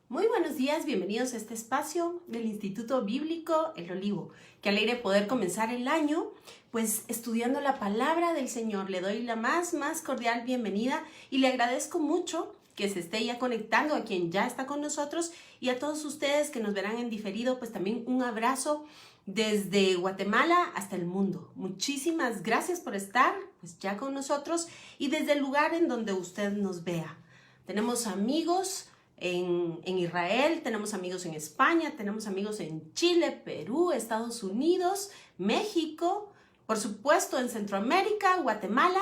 Muy buenos días, bienvenidos a este espacio del Instituto Bíblico El Olivo. Qué alegre poder comenzar el año, pues estudiando la palabra del Señor. Le doy la más cordial bienvenida y le agradezco mucho que se esté ya conectando a quien ya está con nosotros y a todos ustedes que nos verán en diferido, pues también un abrazo desde Guatemala hasta el mundo. Muchísimas gracias por estar pues ya con nosotros y desde el lugar en donde usted nos vea. Tenemos amigos en Israel, tenemos amigos en España, tenemos amigos en Chile, Perú, Estados Unidos, México, por supuesto en Centroamérica, Guatemala,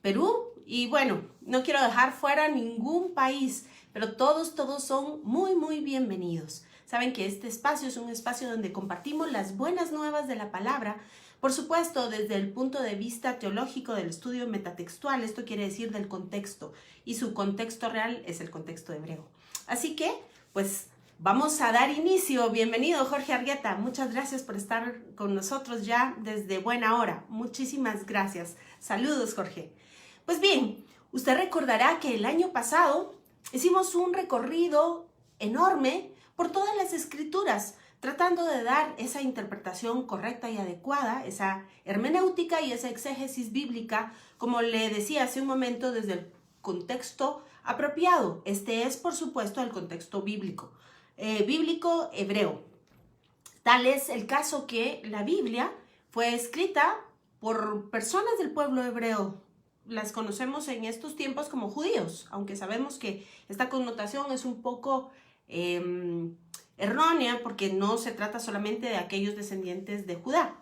Perú y bueno, no quiero dejar fuera ningún país, pero todos son muy bienvenidos. Saben que este espacio es un espacio donde compartimos las buenas nuevas de la palabra, por supuesto, desde el punto de vista teológico del estudio metatextual, esto quiere decir del contexto, y su contexto real es el contexto hebreo. Así que, pues, vamos a dar inicio. Bienvenido, Jorge Argueta. Muchas gracias por estar con nosotros ya desde buena hora. Muchísimas gracias. Saludos, Jorge. Pues bien, usted recordará que el año pasado hicimos un recorrido enorme por todas las escrituras, tratando de dar esa interpretación correcta y adecuada, esa hermenéutica y esa exégesis bíblica, como le decía hace un momento, desde el contexto apropiado. Este es, por supuesto, el contexto bíblico hebreo. Tal es el caso que la Biblia fue escrita por personas del pueblo hebreo. Las conocemos en estos tiempos como judíos, aunque sabemos que esta connotación es un poco errónea, porque no se trata solamente de aquellos descendientes de Judá,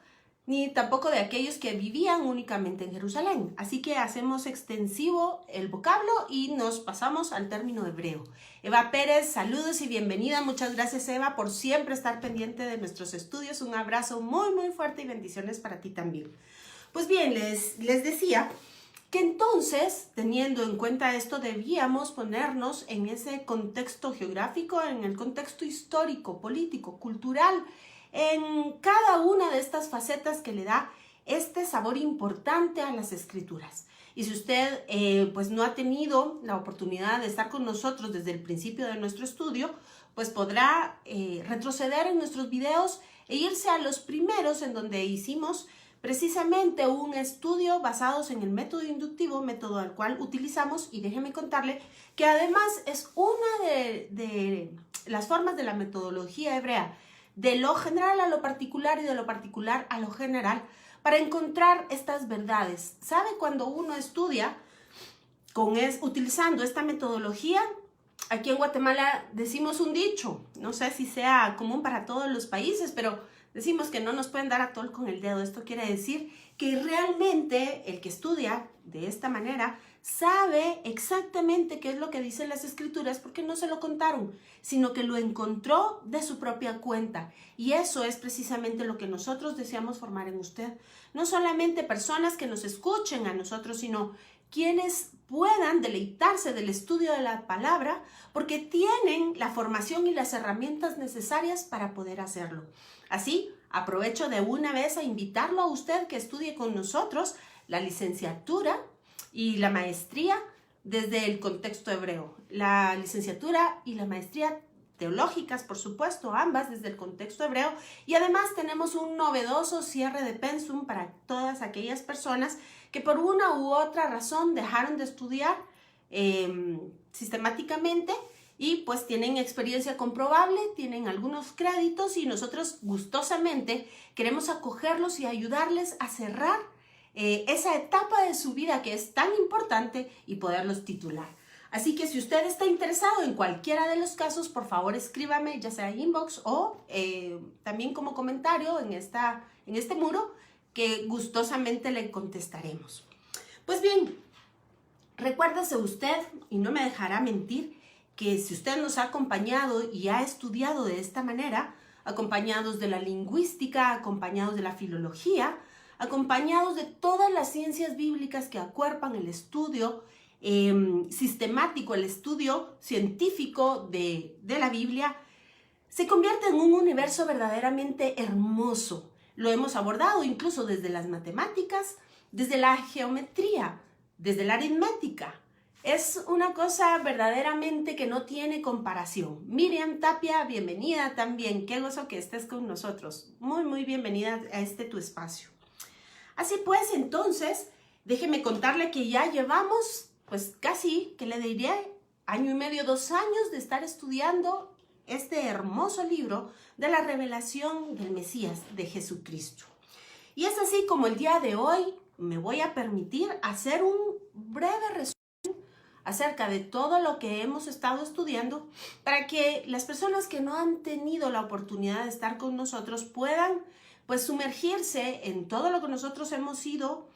ni tampoco de aquellos que vivían únicamente en Jerusalén. Así que hacemos extensivo el vocablo y nos pasamos al término hebreo. Eva Pérez, saludos y bienvenida. Muchas gracias, Eva, por siempre estar pendiente de nuestros estudios. Un abrazo muy fuerte y bendiciones para ti también. Pues bien, les decía que entonces, teniendo en cuenta esto, debíamos ponernos en ese contexto geográfico, en el contexto histórico, político, cultural, en cada una de estas facetas que le da este sabor importante a las escrituras. Y si usted pues no ha tenido la oportunidad de estar con nosotros desde el principio de nuestro estudio, pues podrá retroceder en nuestros videos e irse a los primeros, en donde hicimos precisamente un estudio basados en el método inductivo, método al cual utilizamos, y déjeme contarle que además es una de las formas de la metodología hebrea, de lo general a lo particular y de lo particular a lo general, para encontrar estas verdades. ¿Sabe cuando uno estudia utilizando esta metodología? Aquí en Guatemala decimos un dicho, no sé si sea común para todos los países, pero decimos que no nos pueden dar atol con el dedo. Esto quiere decir que realmente el que estudia de esta manera sabe exactamente qué es lo que dicen las escrituras, porque no se lo contaron, sino que lo encontró de su propia cuenta. Y eso es precisamente lo que nosotros deseamos formar en usted. No solamente personas que nos escuchen a nosotros, sino quienes puedan deleitarse del estudio de la palabra, porque tienen la formación y las herramientas necesarias para poder hacerlo. Así, aprovecho de una vez a invitarlo a usted que estudie con nosotros la licenciatura y la maestría desde el contexto hebreo. La licenciatura y la maestría teológicas, por supuesto, ambas desde el contexto hebreo. Y además tenemos un novedoso cierre de pensum para todas aquellas personas que por una u otra razón dejaron de estudiar sistemáticamente y pues tienen experiencia comprobable, tienen algunos créditos, y nosotros gustosamente queremos acogerlos y ayudarles a cerrar esa etapa de su vida que es tan importante y poderlos titular. Así que si usted está interesado en cualquiera de los casos, por favor escríbame, ya sea inbox o también como comentario en este muro, que gustosamente le contestaremos. Pues bien, recuérdese usted, y no me dejará mentir, que si usted nos ha acompañado y ha estudiado de esta manera, acompañados de la lingüística, acompañados de la filología, acompañados de todas las ciencias bíblicas que acuerpan el estudio sistemático, el estudio científico de la Biblia, se convierte en un universo verdaderamente hermoso. Lo hemos abordado incluso desde las matemáticas, desde la geometría, desde la aritmética, Es una cosa verdaderamente que no tiene comparación. Miriam Tapia, bienvenida también. Qué gozo que estés con nosotros. Muy bienvenida a este tu espacio. Así pues, entonces, déjeme contarle que ya llevamos, pues casi, que le diría, año y medio, 2 años de estar estudiando este hermoso libro de la revelación del Mesías, de Jesucristo. Y es así como el día de hoy me voy a permitir hacer un breve resumen acerca de todo lo que hemos estado estudiando para que las personas que no han tenido la oportunidad de estar con nosotros puedan pues sumergirse en todo lo que nosotros hemos ido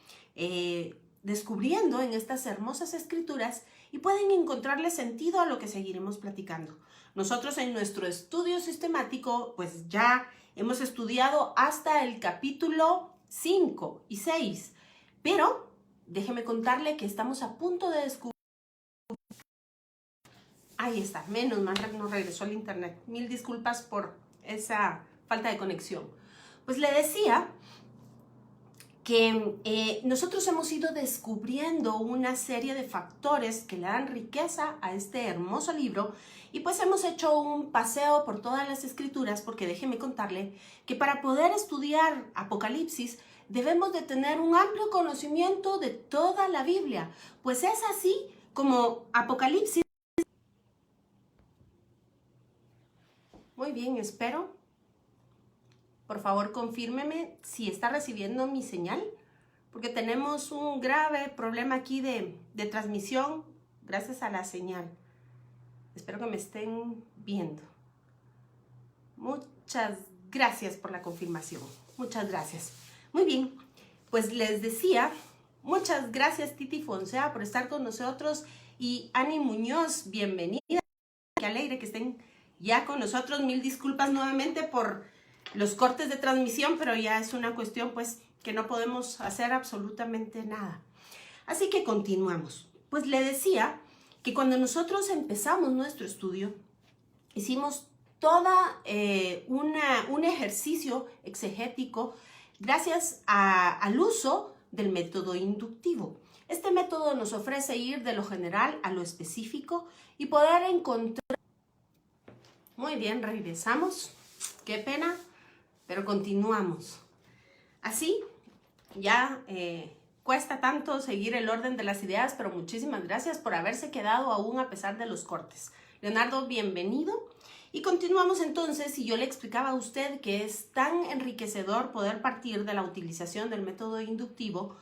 descubriendo en estas hermosas escrituras y pueden encontrarle sentido a lo que seguiremos platicando. Nosotros en nuestro estudio sistemático pues ya hemos estudiado hasta el capítulo 5 y 6, pero déjeme contarle que estamos a punto de descubrir. Ahí está, menos mal no regresó al internet. Mil disculpas por esa falta de conexión. Pues le decía que nosotros hemos ido descubriendo una serie de factores que le dan riqueza a este hermoso libro y pues hemos hecho un paseo por todas las escrituras porque déjeme contarle que para poder estudiar Apocalipsis debemos de tener un amplio conocimiento de toda la Biblia, pues es así como Apocalipsis. Muy bien, espero. Por favor, confírmeme si está recibiendo mi señal, porque tenemos un grave problema aquí de transmisión gracias a la señal. Espero que me estén viendo. Muchas gracias por la confirmación. Muchas gracias. Muy bien, pues les decía, muchas gracias Titi Fonsea por estar con nosotros y Ani Muñoz, bienvenida. Qué alegre que estén ya con nosotros. Mil disculpas nuevamente por los cortes de transmisión, pero ya es una cuestión pues que no podemos hacer absolutamente nada. Así que continuamos. Pues le decía que cuando nosotros empezamos nuestro estudio, hicimos toda un ejercicio exegético gracias al uso del método inductivo. Este método nos ofrece ir de lo general a lo específico y poder encontrar. Muy bien, regresamos. Qué pena, pero continuamos. Así, ya cuesta tanto seguir el orden de las ideas, pero muchísimas gracias por haberse quedado aún a pesar de los cortes. Leonardo, bienvenido. Y continuamos entonces, y yo le explicaba a usted que es tan enriquecedor poder partir de la utilización del método inductivo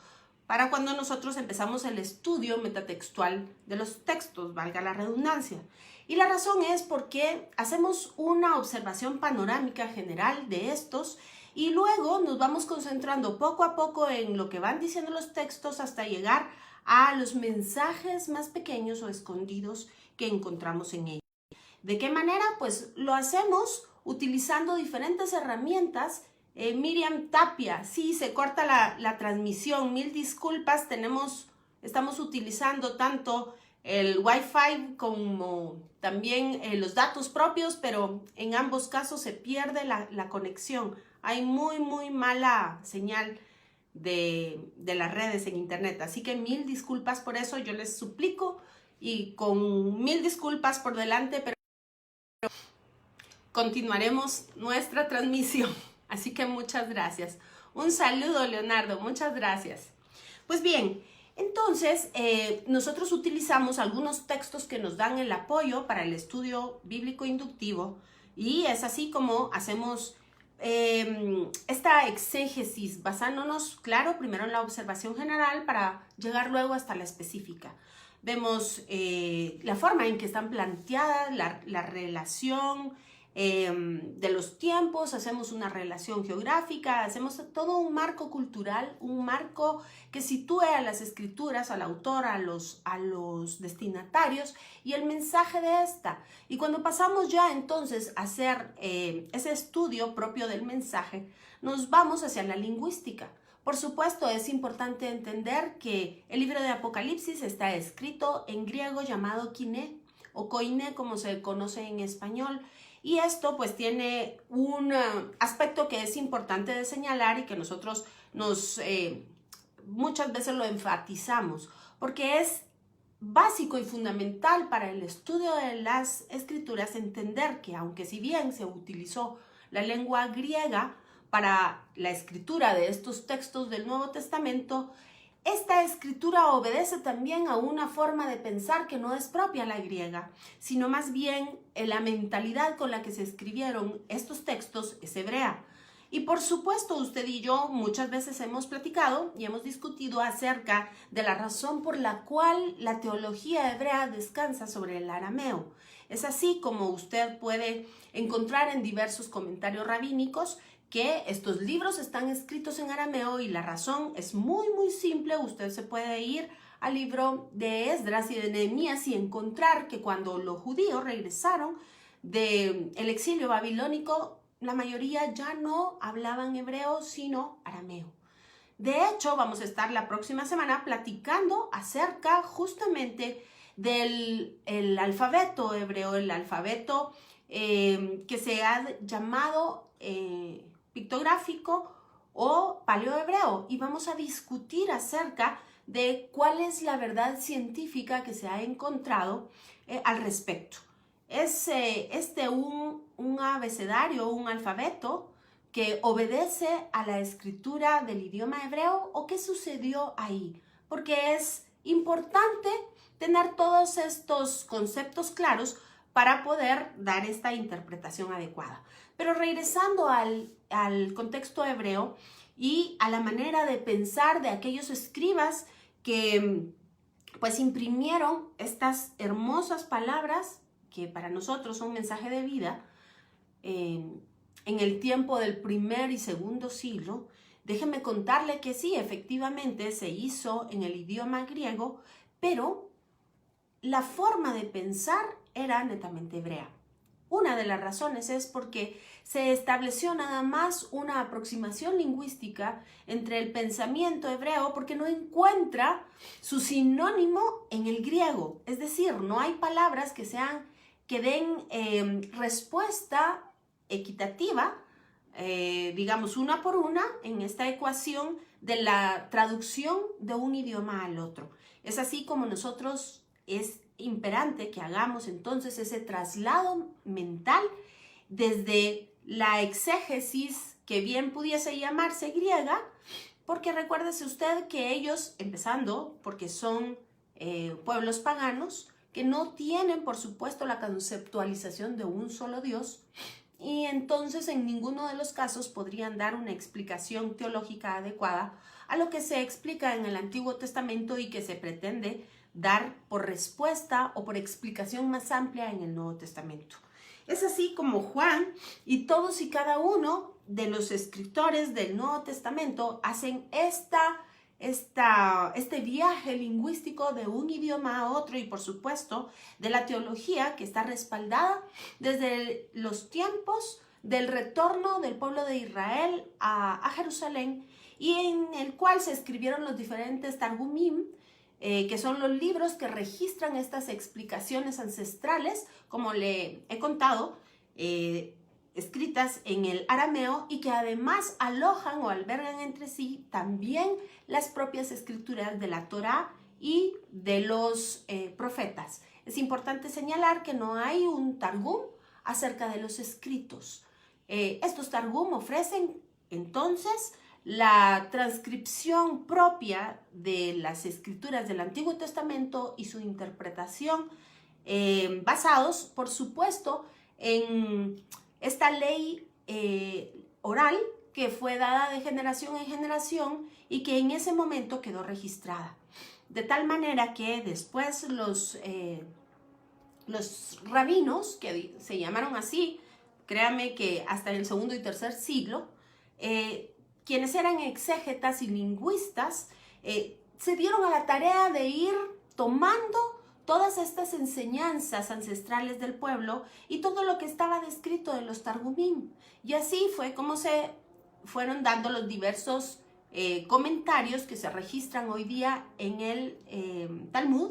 para cuando nosotros empezamos el estudio metatextual de los textos, valga la redundancia. Y la razón es porque hacemos una observación panorámica general de estos y luego nos vamos concentrando poco a poco en lo que van diciendo los textos hasta llegar a los mensajes más pequeños o escondidos que encontramos en ellos. ¿De qué manera? Pues lo hacemos utilizando diferentes herramientas. Miriam Tapia, sí, se corta la transmisión, mil disculpas, estamos utilizando tanto el Wi-Fi como también los datos propios, pero en ambos casos se pierde la conexión. Hay muy mala señal de las redes en internet, así que mil disculpas por eso, yo les suplico y con mil disculpas por delante, pero continuaremos nuestra transmisión. Así que muchas gracias. Un saludo, Leonardo, muchas gracias. Pues bien, entonces nosotros utilizamos algunos textos que nos dan el apoyo para el estudio bíblico inductivo y es así como hacemos esta exégesis basándonos, claro, primero en la observación general para llegar luego hasta la específica. Vemos la forma en que están planteadas, la relación de los tiempos, hacemos una relación geográfica, hacemos todo un marco cultural, un marco que sitúe a las escrituras, al autor, a los destinatarios y el mensaje de esta. Y cuando pasamos ya entonces a hacer ese estudio propio del mensaje, nos vamos hacia la lingüística. Por supuesto, es importante entender que el libro de Apocalipsis está escrito en griego llamado kiné o koiné, como se conoce en español. Y esto pues tiene un aspecto que es importante de señalar y que nosotros muchas veces lo enfatizamos, porque es básico y fundamental para el estudio de las escrituras entender que aunque si bien se utilizó la lengua griega para la escritura de estos textos del Nuevo Testamento, esta escritura obedece también a una forma de pensar que no es propia a la griega, sino más bien la mentalidad con la que se escribieron estos textos es hebrea. Y por supuesto, usted y yo muchas veces hemos platicado y hemos discutido acerca de la razón por la cual la teología hebrea descansa sobre el arameo. Es así como usted puede encontrar en diversos comentarios rabínicos que estos libros están escritos en arameo y la razón es muy simple. Usted se puede ir al libro de Esdras y de Nehemías y encontrar que cuando los judíos regresaron del exilio babilónico, la mayoría ya no hablaban hebreo sino arameo. De hecho, vamos a estar la próxima semana platicando acerca justamente del alfabeto hebreo, el alfabeto que se ha llamado pictográfico o paleohebreo, y vamos a discutir acerca de cuál es la verdad científica que se ha encontrado al respecto. ¿Es un abecedario, un alfabeto que obedece a la escritura del idioma hebreo o qué sucedió ahí? Porque es importante tener todos estos conceptos claros para poder dar esta interpretación adecuada. Pero regresando al contexto hebreo y a la manera de pensar de aquellos escribas que pues imprimieron estas hermosas palabras que para nosotros son mensaje de vida en el tiempo del primer y segundo siglo, déjenme contarle que sí, efectivamente se hizo en el idioma griego, pero la forma de pensar era netamente hebrea. Una de las razones es porque se estableció nada más una aproximación lingüística entre el pensamiento hebreo porque no encuentra su sinónimo en el griego. Es decir, no hay palabras que den respuesta equitativa, digamos una por una, en esta ecuación de la traducción de un idioma al otro. Es así como nosotros es imperante que hagamos entonces ese traslado mental desde la exégesis que bien pudiese llamarse griega, porque recuérdese usted que ellos, empezando porque son pueblos paganos, que no tienen por supuesto la conceptualización de un solo Dios, y entonces en ninguno de los casos podrían dar una explicación teológica adecuada a lo que se explica en el Antiguo Testamento y que se pretende dar por respuesta o por explicación más amplia en el Nuevo Testamento. Es así como Juan y todos y cada uno de los escritores del Nuevo Testamento hacen este viaje lingüístico de un idioma a otro y por supuesto de la teología que está respaldada desde los tiempos del retorno del pueblo de Israel a Jerusalén, y en el cual se escribieron los diferentes Targumim, que son los libros que registran estas explicaciones ancestrales, como le he contado, escritas en el arameo y que además alojan o albergan entre sí también las propias escrituras de la Torá y de los profetas. Es importante señalar que no hay un Targum acerca de los escritos. Estos Targum ofrecen entonces la transcripción propia de las escrituras del Antiguo Testamento y su interpretación basados, por supuesto, en esta ley oral que fue dada de generación en generación y que en ese momento quedó registrada. De tal manera que después los rabinos, que se llamaron así, créame que hasta en el segundo y tercer siglo, quienes eran exégetas y lingüistas, se dieron a la tarea de ir tomando todas estas enseñanzas ancestrales del pueblo y todo lo que estaba descrito en los Targumim. Y así fue como se fueron dando los diversos comentarios que se registran hoy día en el Talmud,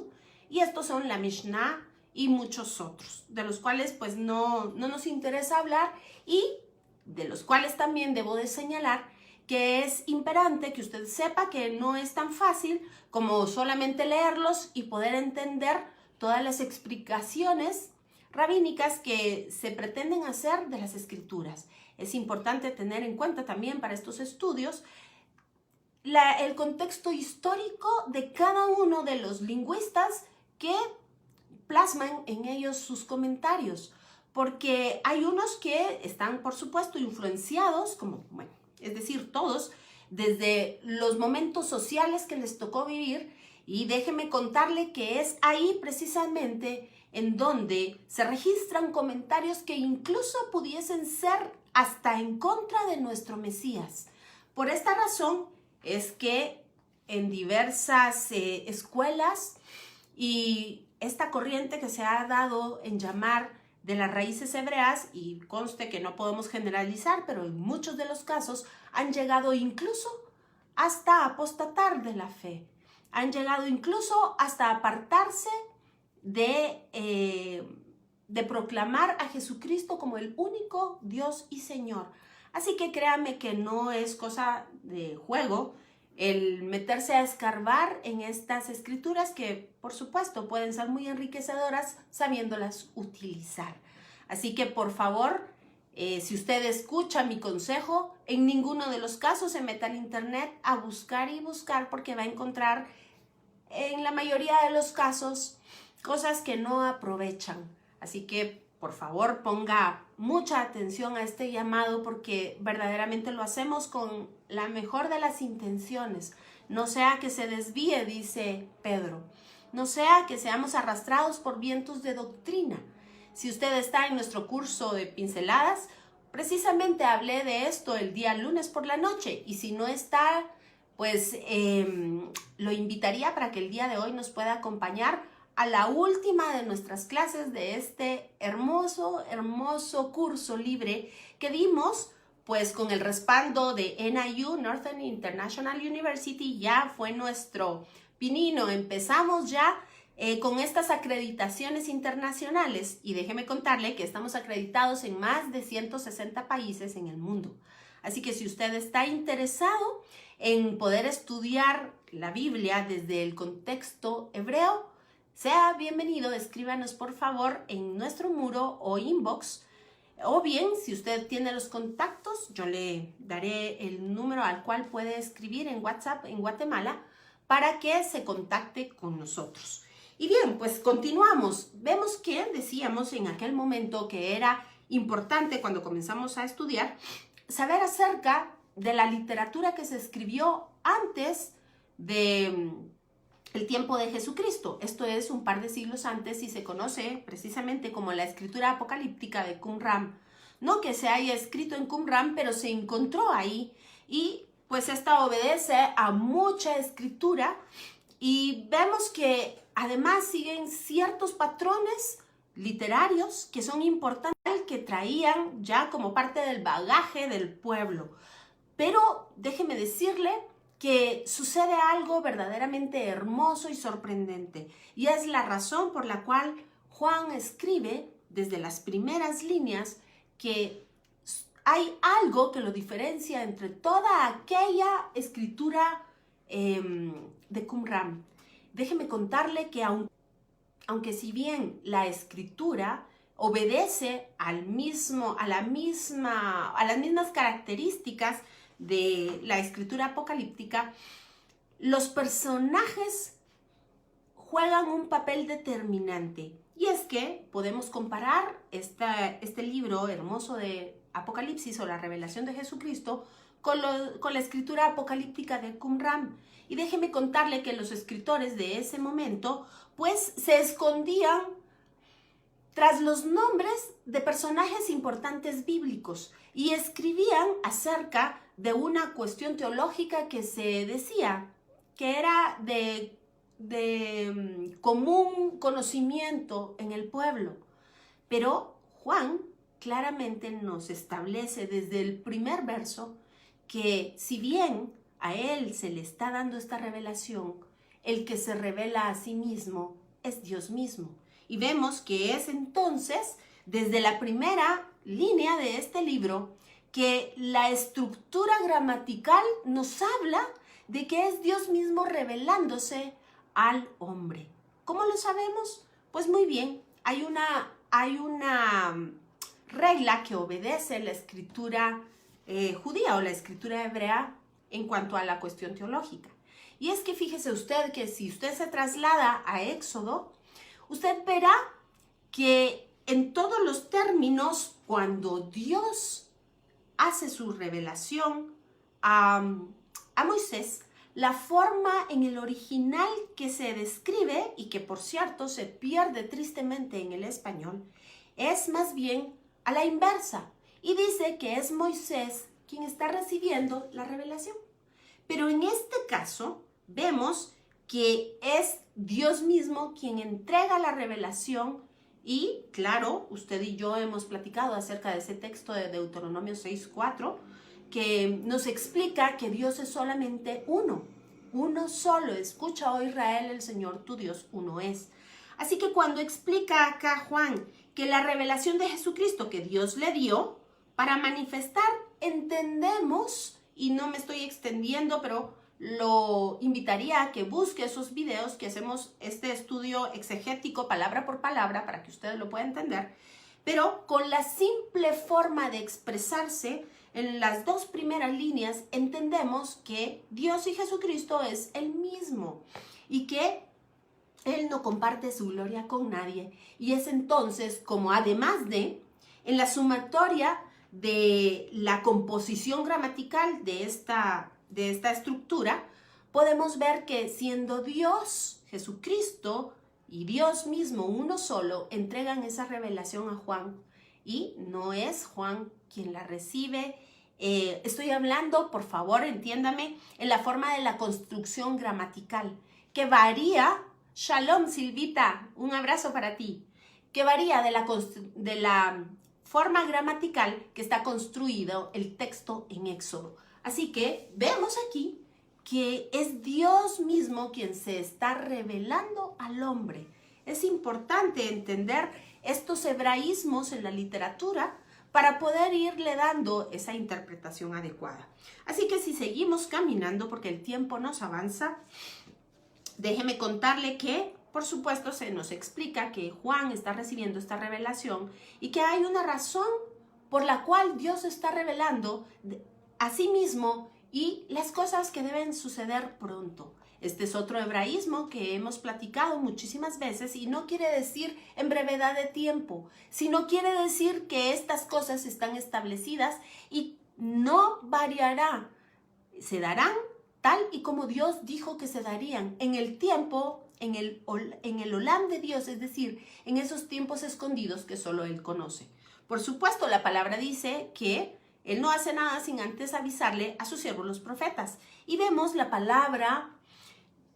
y estos son la Mishnah y muchos otros, de los cuales pues no nos interesa hablar, y de los cuales también debo de señalar que es imperante que usted sepa que no es tan fácil como solamente leerlos y poder entender todas las explicaciones rabínicas que se pretenden hacer de las escrituras. Es importante tener en cuenta también para estos estudios el contexto histórico de cada uno de los lingüistas que plasman en ellos sus comentarios, porque hay unos que están, por supuesto, influenciados, como, bueno, es decir, todos, desde los momentos sociales que les tocó vivir, y déjeme contarle que es ahí precisamente en donde se registran comentarios que incluso pudiesen ser hasta en contra de nuestro Mesías. Por esta razón es que en diversas escuelas y esta corriente que se ha dado en llamar de las raíces hebreas, y conste que no podemos generalizar, pero en muchos de los casos han llegado incluso hasta apostatar de la fe, han llegado incluso hasta apartarse de proclamar a Jesucristo como el único Dios y Señor. Así que créanme que no es cosa de juego el meterse a escarbar en estas escrituras que, por supuesto, pueden ser muy enriquecedoras sabiéndolas utilizar. Así que, por favor, si usted escucha mi consejo, en ninguno de los casos se meta al internet a buscar y buscar, porque va a encontrar, en la mayoría de los casos, cosas que no aprovechan. Así que, por favor, ponga mucha atención a este llamado, porque verdaderamente lo hacemos con la mejor de las intenciones. No sea que se desvíe, dice Pedro. No sea que seamos arrastrados por vientos de doctrina. Si usted está en nuestro curso de pinceladas, precisamente hablé de esto el día lunes por la noche. Y si no está, pues lo invitaría para que el día de hoy nos pueda acompañar a la última de nuestras clases de este hermoso curso libre que dimos, pues con el respaldo de NIU, Northern International University. Ya fue nuestro pinino. Empezamos ya con estas acreditaciones internacionales, y déjeme contarle que estamos acreditados en más de 160 países en el mundo. Así que si usted está interesado en poder estudiar la Biblia desde el contexto hebreo, sea bienvenido. Escríbanos por favor en nuestro muro o inbox, o bien si usted tiene los contactos, yo le daré el número al cual puede escribir en WhatsApp en Guatemala para que se contacte con nosotros. Y bien, pues continuamos. Vemos que decíamos en aquel momento que era importante, cuando comenzamos a estudiar, saber acerca de la literatura que se escribió antes de el tiempo de Jesucristo. Esto es un par de siglos antes, y se conoce precisamente como la escritura apocalíptica de Qumran. No que se haya escrito en Qumran, pero se encontró ahí, y pues esta obedece a mucha escritura, y vemos que además siguen ciertos patrones literarios que son importantes, que traían ya como parte del bagaje del pueblo. Pero déjeme decirle que sucede algo verdaderamente hermoso y sorprendente, y es la razón por la cual Juan escribe desde las primeras líneas que hay algo que lo diferencia entre toda aquella escritura de Qumran. Déjeme contarle que aunque si bien la escritura obedece a las mismas características de la escritura apocalíptica, los personajes juegan un papel determinante. Y es que podemos comparar este libro hermoso de Apocalipsis, o la revelación de Jesucristo, con la escritura apocalíptica de Qumran. Y déjeme contarle que los escritores de ese momento pues se escondían tras los nombres de personajes importantes bíblicos, y escribían acerca de una cuestión teológica que se decía que era de común conocimiento en el pueblo. Pero Juan claramente nos establece desde el primer verso que, si bien a él se le está dando esta revelación, el que se revela a sí mismo es Dios mismo. Y vemos que es entonces, desde la primera línea de este libro, que la estructura gramatical nos habla de que es Dios mismo revelándose al hombre. ¿Cómo lo sabemos? Pues muy bien, hay una regla que obedece la escritura judía o la escritura hebrea en cuanto a la cuestión teológica. Y es que fíjese usted que si usted se traslada a Éxodo, usted verá que en todos los términos, cuando Dios hace su revelación a Moisés, la forma en el original que se describe, y que por cierto se pierde tristemente en el español, es más bien a la inversa. Y dice que es Moisés quien está recibiendo la revelación. Pero en este caso vemos que es Dios mismo quien entrega la revelación. Y claro, usted y yo hemos platicado acerca de ese texto de Deuteronomio 6:4, que nos explica que Dios es solamente uno solo. Escucha, oh Israel, el Señor tu Dios uno es. Así que cuando explica acá Juan que la revelación de Jesucristo que Dios le dio para manifestar, entendemos, y no me estoy extendiendo, pero lo invitaría a que busque esos videos que hacemos este estudio exegético palabra por palabra para que ustedes lo puedan entender, pero con la simple forma de expresarse en las dos primeras líneas entendemos que Dios y Jesucristo es el mismo y que Él no comparte su gloria con nadie. Y es entonces como además de, en la sumatoria de la composición gramatical de esta estructura, podemos ver que siendo Dios, Jesucristo y Dios mismo uno solo, entregan esa revelación a Juan y no es Juan quien la recibe. Estoy hablando, por favor, entiéndame, en la forma de la construcción gramatical, que varía. Shalom, Silvita, un abrazo para ti. Que varía de la forma gramatical que está construido el texto en Éxodo. Así que vemos aquí que es Dios mismo quien se está revelando al hombre. Es importante entender estos hebraísmos en la literatura para poder irle dando esa interpretación adecuada. Así que si seguimos caminando, porque el tiempo nos avanza, déjeme contarle que, por supuesto, se nos explica que Juan está recibiendo esta revelación y que hay una razón por la cual Dios está revelando a sí mismo y las cosas que deben suceder pronto. Este es otro hebraísmo que hemos platicado muchísimas veces y no quiere decir en brevedad de tiempo, sino quiere decir que estas cosas están establecidas y no variará, se darán tal y como Dios dijo que se darían en el tiempo, en el olam de Dios, es decir, en esos tiempos escondidos que solo Él conoce. Por supuesto, la palabra dice que Él no hace nada sin antes avisarle a sus siervos los profetas. Y vemos la palabra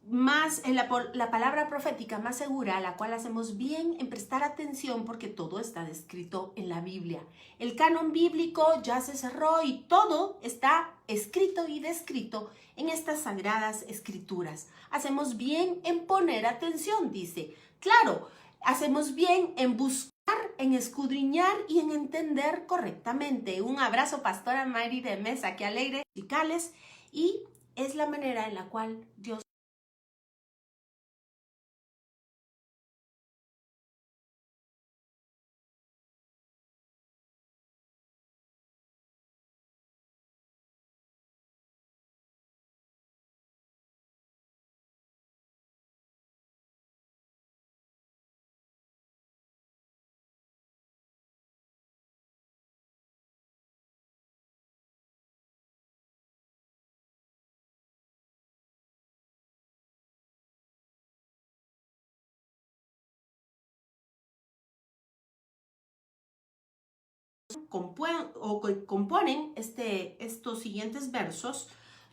la palabra profética más segura, a la cual hacemos bien en prestar atención porque todo está descrito en la Biblia. El canon bíblico ya se cerró y todo está escrito y descrito en estas sagradas escrituras. Hacemos bien en poner atención, dice. Claro, hacemos bien en buscar, en escudriñar y en entender correctamente. Un abrazo, Pastora Mari de Mesa, que alegre musicales, y es la manera en la cual Dios componen estos siguientes versos,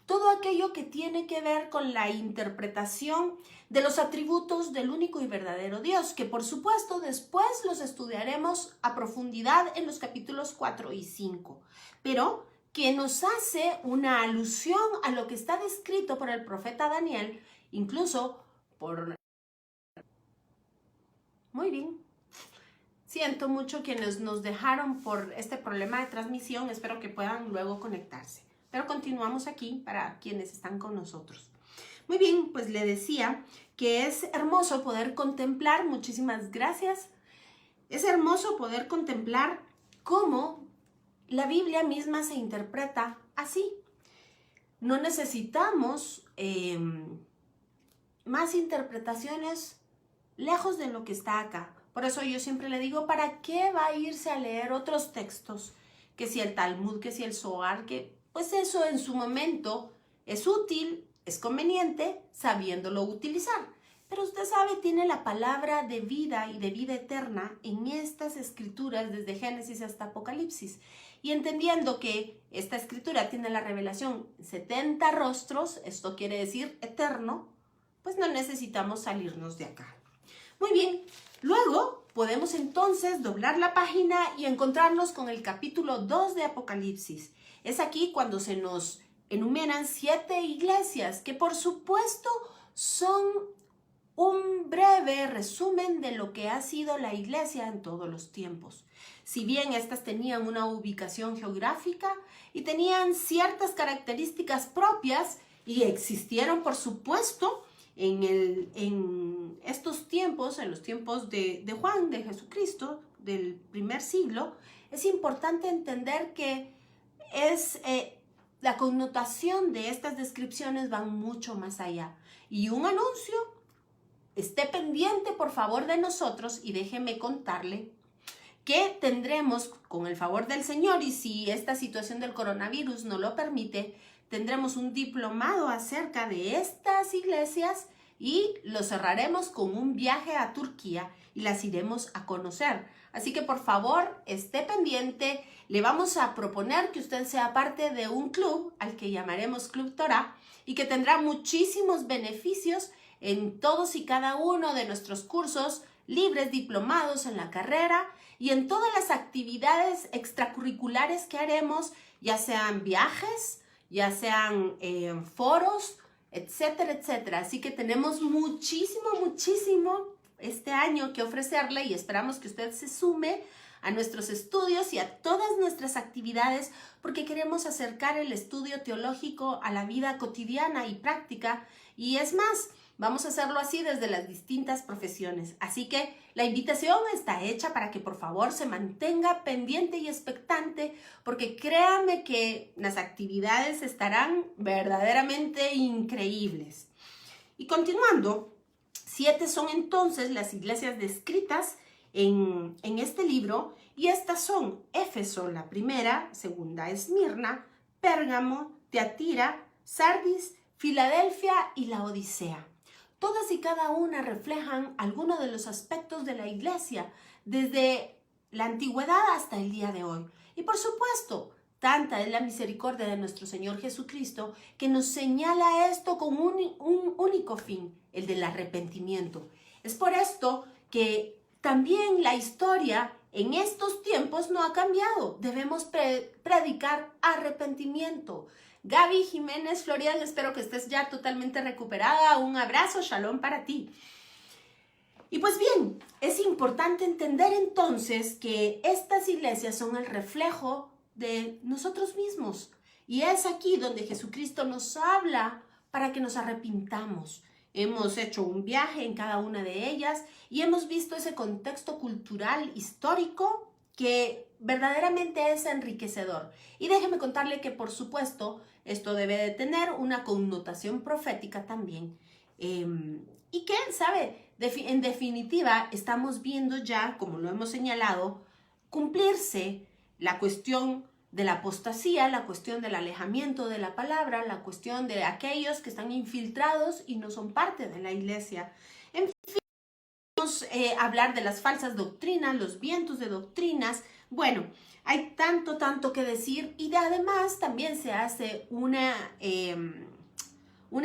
todo aquello que tiene que ver con la interpretación de los atributos del único y verdadero Dios, que por supuesto después los estudiaremos a profundidad en los capítulos 4 y 5, pero que nos hace una alusión a lo que está descrito por el profeta Daniel, incluso por... Muy bien. Siento mucho quienes nos dejaron por este problema de transmisión. Espero que puedan luego conectarse. Pero continuamos aquí para quienes están con nosotros. Muy bien, pues le decía que es hermoso poder contemplar, muchísimas gracias, es hermoso poder contemplar cómo la Biblia misma se interpreta así. No necesitamos más interpretaciones lejos de lo que está acá. Por eso yo siempre le digo, ¿para qué va a irse a leer otros textos? Que si el Talmud, que si el Zohar, que pues eso en su momento es útil, es conveniente, sabiéndolo utilizar. Pero usted sabe, tiene la palabra de vida y de vida eterna en estas escrituras desde Génesis hasta Apocalipsis. Y entendiendo que esta escritura tiene la revelación 70 rostros, esto quiere decir eterno, pues no necesitamos salirnos de acá. Muy bien, luego podemos entonces doblar la página y encontrarnos con el capítulo 2 de Apocalipsis. Es aquí cuando se nos enumeran 7 iglesias que por supuesto son un breve resumen de lo que ha sido la iglesia en todos los tiempos. Si bien estas tenían una ubicación geográfica y tenían ciertas características propias y existieron por supuesto en estos tiempos, en los tiempos de Juan, de Jesucristo, del primer siglo, es importante entender que la connotación de estas descripciones van mucho más allá. Y un anuncio, esté pendiente por favor de nosotros y déjeme contarle que tendremos, con el favor del Señor, y si esta situación del coronavirus no lo permite, tendremos un diplomado acerca de estas iglesias y lo cerraremos con un viaje a Turquía y las iremos a conocer. Así que por favor, esté pendiente. Le vamos a proponer que usted sea parte de un club al que llamaremos Club Torah y que tendrá muchísimos beneficios en todos y cada uno de nuestros cursos libres, diplomados en la carrera y en todas las actividades extracurriculares que haremos, ya sean viajes, ya sean foros, etcétera, etcétera. Así que tenemos muchísimo este año que ofrecerle y esperamos que usted se sume a nuestros estudios y a todas nuestras actividades porque queremos acercar el estudio teológico a la vida cotidiana y práctica y es más, vamos a hacerlo así desde las distintas profesiones. Así que la invitación está hecha para que por favor se mantenga pendiente y expectante porque créanme que las actividades estarán verdaderamente increíbles. Y continuando, 7 son entonces las iglesias descritas en este libro y estas son Éfeso, la primera, segunda Esmirna, Pérgamo, Teatira, Sardis, Filadelfia y la Odisea. Todas y cada una reflejan algunos de los aspectos de la iglesia desde la antigüedad hasta el día de hoy. Y por supuesto, tanta es la misericordia de nuestro Señor Jesucristo que nos señala esto con un único fin, el del arrepentimiento. Es por esto que también la historia en estos tiempos no ha cambiado. Debemos predicar arrepentimiento. Gaby Jiménez Florian, espero que estés ya totalmente recuperada. Un abrazo, shalom para ti. Y pues bien, es importante entender entonces que estas iglesias son el reflejo de nosotros mismos. Y es aquí donde Jesucristo nos habla para que nos arrepintamos. Hemos hecho un viaje en cada una de ellas y hemos visto ese contexto cultural, histórico, que verdaderamente es enriquecedor. Y déjeme contarle que, por supuesto, esto debe de tener una connotación profética también. Y que, ¿sabe? En definitiva, estamos viendo ya, como lo hemos señalado, cumplirse la cuestión de la apostasía, la cuestión del alejamiento de la palabra, la cuestión de aquellos que están infiltrados y no son parte de la iglesia. En fin, vamos a hablar de las falsas doctrinas, los vientos de doctrinas. Bueno, hay tanto que decir y además también se hace una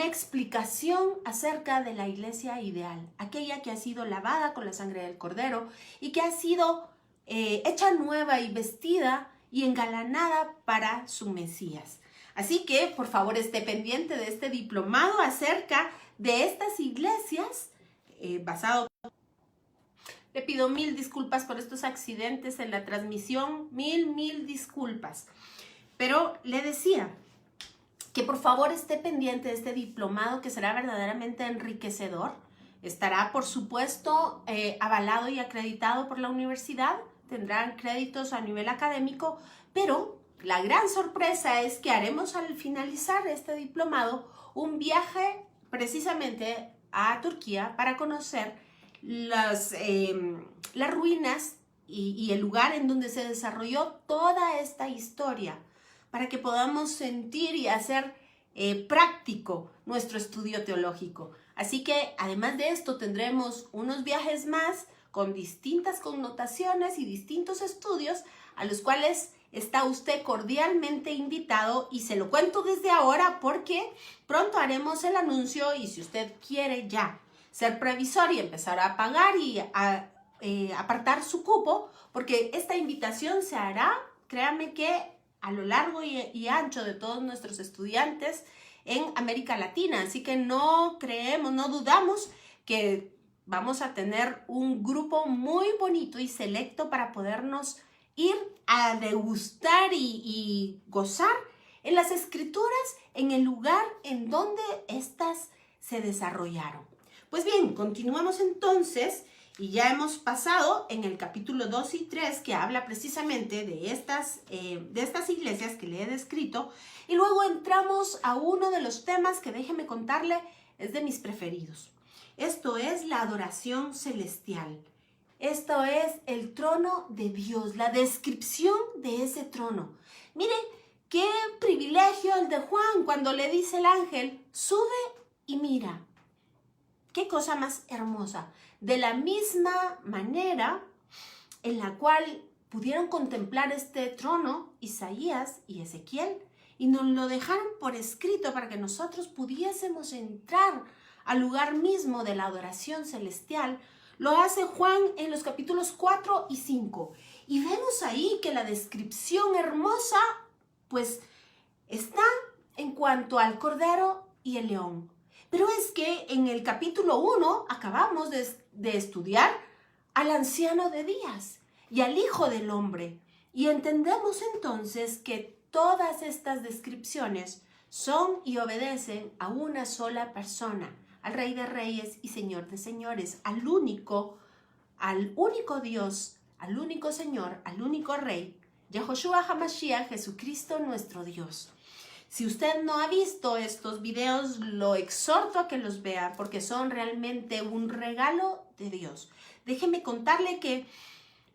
explicación acerca de la iglesia ideal, aquella que ha sido lavada con la sangre del Cordero y que ha sido hecha nueva y vestida y engalanada para su Mesías. Así que, por favor, esté pendiente de este diplomado acerca de estas iglesias basado Le pido 1000 disculpas por estos accidentes en la transmisión, mil disculpas. Pero le decía que por favor esté pendiente de este diplomado que será verdaderamente enriquecedor. Estará, por supuesto, avalado y acreditado por la universidad. Tendrán créditos a nivel académico, pero la gran sorpresa es que haremos al finalizar este diplomado un viaje precisamente a Turquía para conocer las ruinas y el lugar en donde se desarrolló toda esta historia, para que podamos sentir y hacer práctico nuestro estudio teológico. Así que además de esto tendremos unos viajes más con distintas connotaciones y distintos estudios a los cuales está usted cordialmente invitado, y se lo cuento desde ahora porque pronto haremos el anuncio, y si usted quiere ya ser previsor y empezar a pagar y a apartar su cupo, porque esta invitación se hará, créame que a lo largo y ancho de todos nuestros estudiantes en América Latina. Así que no dudamos que vamos a tener un grupo muy bonito y selecto para podernos ir a degustar y gozar en las escrituras, en el lugar en donde éstas se desarrollaron. Pues bien, continuamos entonces, y ya hemos pasado en el capítulo 2 y 3, que habla precisamente de estas iglesias que le he descrito, y luego entramos a uno de los temas que, déjeme contarle, es de mis preferidos. Esto es la adoración celestial. Esto es el trono de Dios, la descripción de ese trono. Mire, qué privilegio el de Juan cuando le dice el ángel, sube y mira. Qué cosa más hermosa. De la misma manera en la cual pudieron contemplar este trono Isaías y Ezequiel, y nos lo dejaron por escrito para que nosotros pudiésemos entrar al lugar mismo de la adoración celestial, lo hace Juan en los capítulos 4 y 5. Y vemos ahí que la descripción hermosa, pues, está en cuanto al cordero y el león. Pero es que en el capítulo 1 acabamos de estudiar al anciano de días y al Hijo del Hombre. Y entendemos entonces que todas estas descripciones son y obedecen a una sola persona, al Rey de Reyes y Señor de Señores, al único Dios, al único Señor, al único Rey, Yahoshua HaMashiach, Jesucristo nuestro Dios. Si usted no ha visto estos videos, lo exhorto a que los vea porque son realmente un regalo de Dios. Déjeme contarle que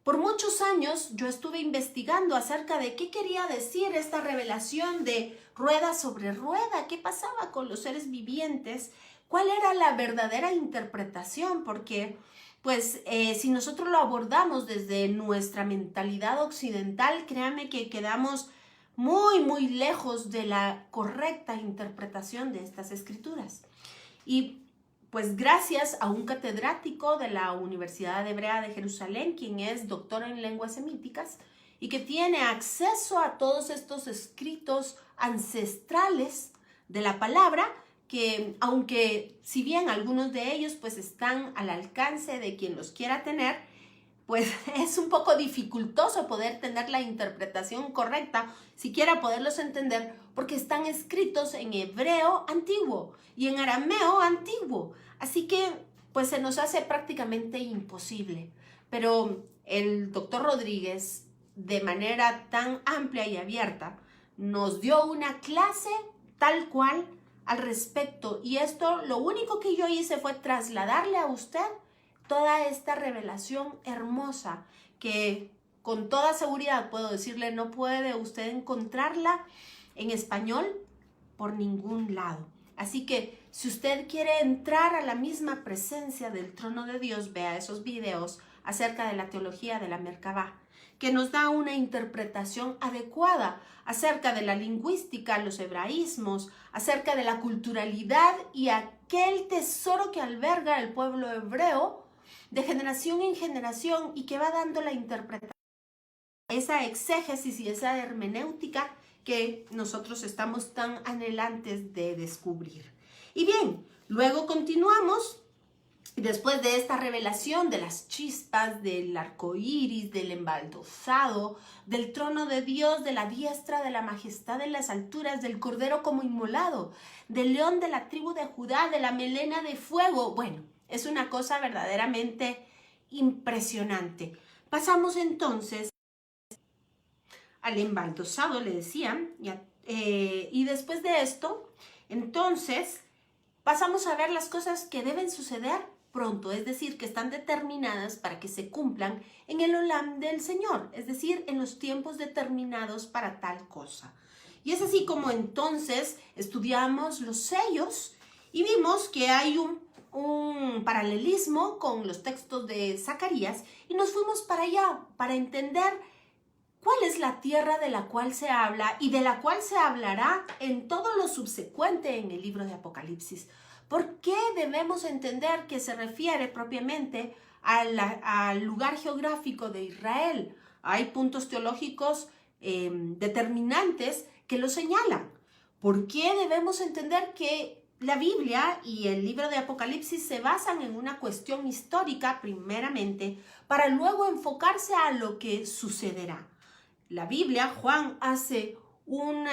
por muchos años yo estuve investigando acerca de qué quería decir esta revelación de rueda sobre rueda, qué pasaba con los seres vivientes, cuál era la verdadera interpretación, porque pues si nosotros lo abordamos desde nuestra mentalidad occidental, créame que quedamos muy lejos de la correcta interpretación de estas escrituras. Y pues gracias a un catedrático de la Universidad Hebrea de Jerusalén, quien es doctor en lenguas semíticas y que tiene acceso a todos estos escritos ancestrales de la palabra, que aunque si bien algunos de ellos pues están al alcance de quien los quiera tener, pues es un poco dificultoso poder tener la interpretación correcta, siquiera poderlos entender, porque están escritos en hebreo antiguo y en arameo antiguo. Así que pues se nos hace prácticamente imposible. Pero el doctor Rodríguez, de manera tan amplia y abierta, nos dio una clase tal cual al respecto. Y esto, lo único que yo hice fue trasladarle a usted toda esta revelación hermosa que con toda seguridad puedo decirle, no puede usted encontrarla en español por ningún lado. Así que si usted quiere entrar a la misma presencia del trono de Dios, vea esos videos acerca de la teología de la Merkabah, que nos da una interpretación adecuada acerca de la lingüística, los hebraísmos, acerca de la culturalidad y aquel tesoro que alberga el pueblo hebreo de generación en generación y que va dando la interpretación, esa exégesis y esa hermenéutica que nosotros estamos tan anhelantes de descubrir. Y bien, luego continuamos Después de esta revelación de las chispas, del arco iris, del embaldosado, del trono de Dios, de la diestra de la majestad en las alturas, del cordero como inmolado, del león de la tribu de Judá, de la melena de fuego. Bueno, es una cosa verdaderamente impresionante. Pasamos entonces al embaldosado, le decía, y después de esto, entonces pasamos a ver las cosas que deben suceder pronto, es decir, que están determinadas para que se cumplan en el Olam del Señor, es decir, en los tiempos determinados para tal cosa. Y es así como entonces estudiamos los sellos y vimos que hay un paralelismo con los textos de Zacarías y nos fuimos para allá para entender cuál es la tierra de la cual se habla y de la cual se hablará en todo lo subsecuente en el libro de Apocalipsis. ¿Por qué debemos entender que se refiere propiamente al lugar geográfico de Israel? Hay puntos teológicos determinantes que lo señalan. ¿Por qué debemos entender que la Biblia y el libro de Apocalipsis se basan en una cuestión histórica primeramente para luego enfocarse a lo que sucederá? La Biblia, Juan hace un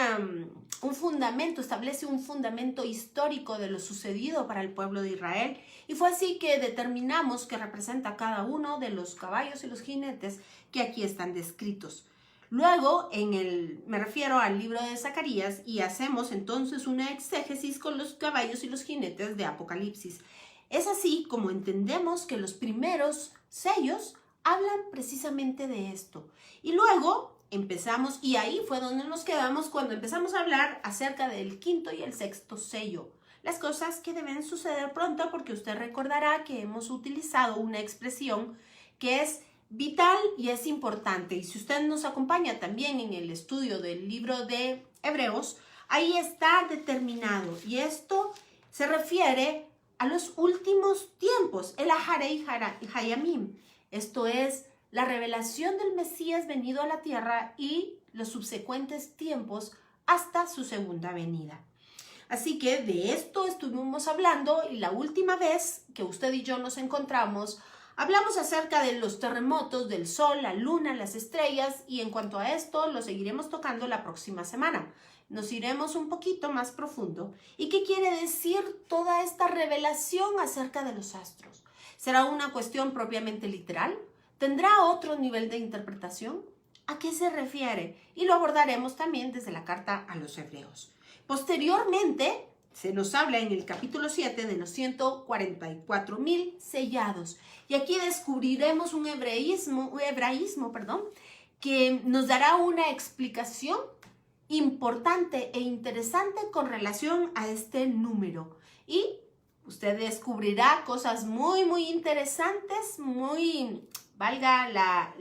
fundamento, establece un fundamento histórico de lo sucedido para el pueblo de Israel y fue así que determinamos que representa cada uno de los caballos y los jinetes que aquí están descritos. Luego, me refiero al libro de Zacarías y hacemos entonces una exégesis con los caballos y los jinetes de Apocalipsis. Es así como entendemos que los primeros sellos hablan precisamente de esto. Y luego empezamos, y ahí fue donde nos quedamos cuando empezamos a hablar acerca del quinto y el sexto sello. Las cosas que deben suceder pronto, porque usted recordará que hemos utilizado una expresión que es vital y es importante. Y si usted nos acompaña también en el estudio del libro de Hebreos, ahí está determinado. Y esto se refiere a los últimos tiempos, el Aharei Hayamim. Esto es la revelación del Mesías venido a la tierra y los subsecuentes tiempos hasta su segunda venida. Así que de esto estuvimos hablando y la última vez que usted y yo nos encontramos, hablamos acerca de los terremotos, del sol, la luna, las estrellas y en cuanto a esto lo seguiremos tocando la próxima semana. Nos iremos un poquito más profundo. ¿Y qué quiere decir toda esta revelación acerca de los astros? ¿Será una cuestión propiamente literal? ¿Tendrá otro nivel de interpretación? ¿A qué se refiere? Y lo abordaremos también desde la carta a los Hebreos. Posteriormente, se nos habla en el capítulo 7 de los 144,000 sellados. Y aquí descubriremos un hebraísmo, que nos dará una explicación importante e interesante con relación a este número. Y usted descubrirá cosas muy, muy interesantes, valga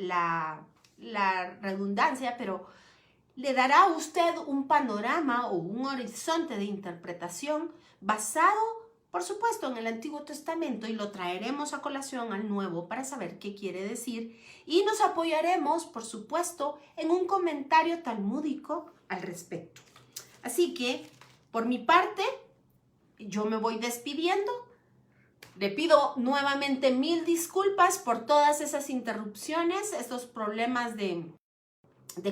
la redundancia, pero le dará a usted un panorama o un horizonte de interpretación basado, por supuesto, en el Antiguo Testamento y lo traeremos a colación al Nuevo para saber qué quiere decir y nos apoyaremos, por supuesto, en un comentario talmúdico al respecto. Así que, por mi parte, yo me voy despidiendo. Le pido nuevamente 1000 disculpas por todas esas interrupciones, estos problemas de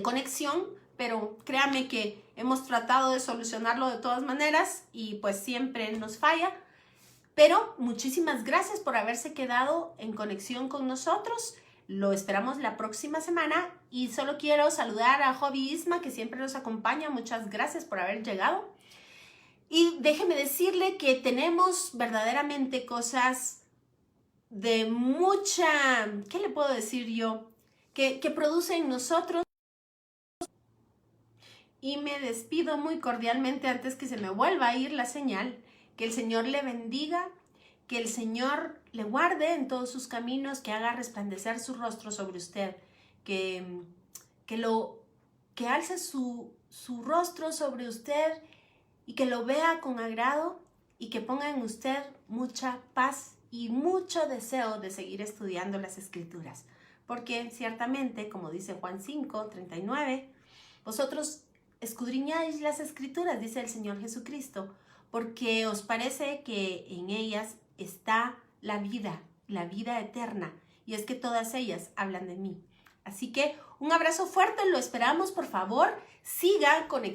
conexión, pero créame que hemos tratado de solucionarlo de todas maneras y pues siempre nos falla. Pero muchísimas gracias por haberse quedado en conexión con nosotros. Lo esperamos la próxima semana y solo quiero saludar a Joby Isma, que siempre nos acompaña. Muchas gracias por haber llegado. Y déjeme decirle que tenemos verdaderamente cosas de mucha, ¿qué le puedo decir yo? Que producen en nosotros. Y me despido muy cordialmente antes que se me vuelva a ir la señal. Que el Señor le bendiga, que el Señor le guarde en todos sus caminos, que haga resplandecer su rostro sobre usted, que alce su rostro sobre usted y que lo vea con agrado y que ponga en usted mucha paz y mucho deseo de seguir estudiando las Escrituras. Porque ciertamente, como dice Juan 5:39, vosotros escudriñáis las Escrituras, dice el Señor Jesucristo, porque os parece que en ellas está la vida eterna. Y es que todas ellas hablan de mí. Así que un abrazo fuerte, lo esperamos, por favor, sigan conectados.